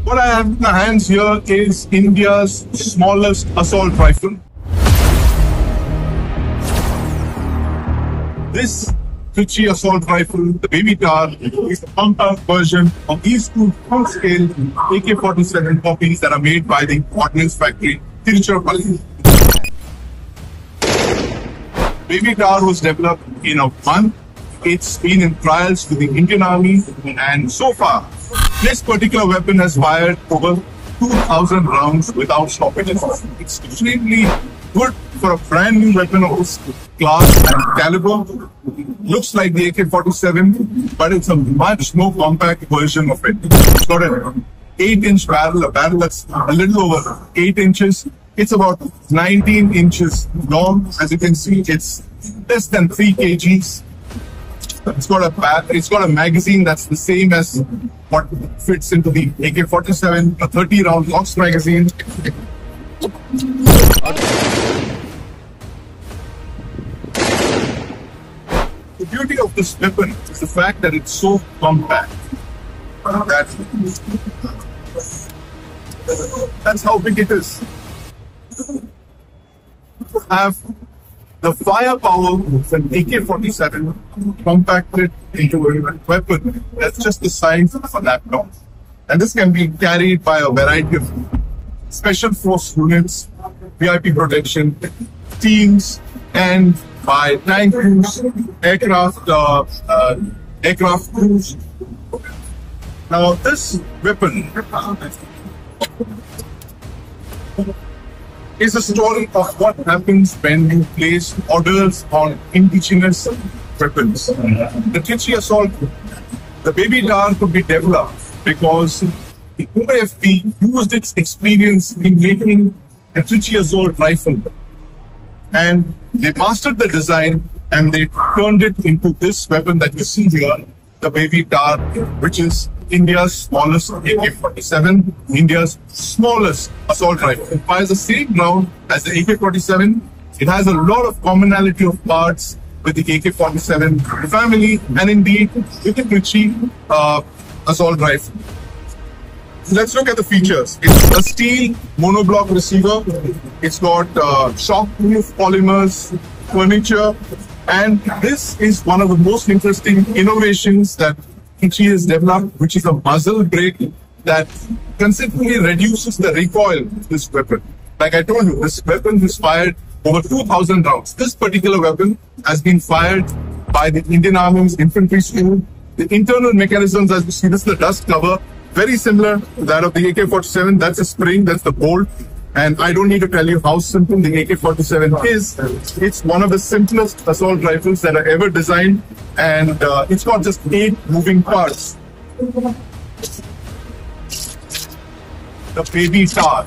What I have in my hands here is India's smallest assault rifle. This Trichy Assault Rifle, the baby tar, is the compact version of these two full-scale AK-47 copies that are made by the Ordnance Factory, Trichy. Baby tar was developed in a month. It's been in trials with the Indian Army, and so far, this particular weapon has fired over 2,000 rounds without stoppages. It's extremely good for a brand new weapon of this class and caliber. Looks like the AK-47, but it's a much more compact version of it. It's got an 8-inch barrel, a barrel that's a little over 8 inches. It's about 19 inches long. As you can see, it's less than 3 kgs. It's got a magazine that's the same as what fits into the AK-47, a 30-round Ox magazine. The beauty of this weapon is the fact that it's so compact. That's how big it is. To have the firepower of an AK-47 compacted into a weapon that's just the size of a laptop. And this can be carried by a variety of special force units, VIP protection, teams, and by tank crews, aircraft crews. Now this weapon is a story of what happens when you place orders on indigenous weapons. The Trichy Assault, the baby tar could be developed because the OFP used its experience in making a Trichy Assault Rifle, and they mastered the design and they turned it into this weapon that you see here, the baby tar, which is India's smallest AK-47, India's smallest assault rifle. It fires the same round as the AK-47. It has a lot of commonality of parts with the AK-47 family and indeed with the Trichy assault rifle. Let's look at the features. It's a steel monoblock receiver. It's got shock-proof polymers, furniture, and this is one of the most interesting innovations that Trichy has developed, which is a muzzle brake that considerably reduces the recoil of this weapon. Like I told you, this weapon has fired over 2,000 rounds. This particular weapon has been fired by the Indian Army's infantry school. The internal mechanisms, as you see, this is the dust cover, very similar to that of the AK-47. That's a spring, that's the bolt. And I don't need to tell you how simple the AK-47 is. It's one of the simplest assault rifles that are ever designed, and it's got just 8 moving parts. The baby tar.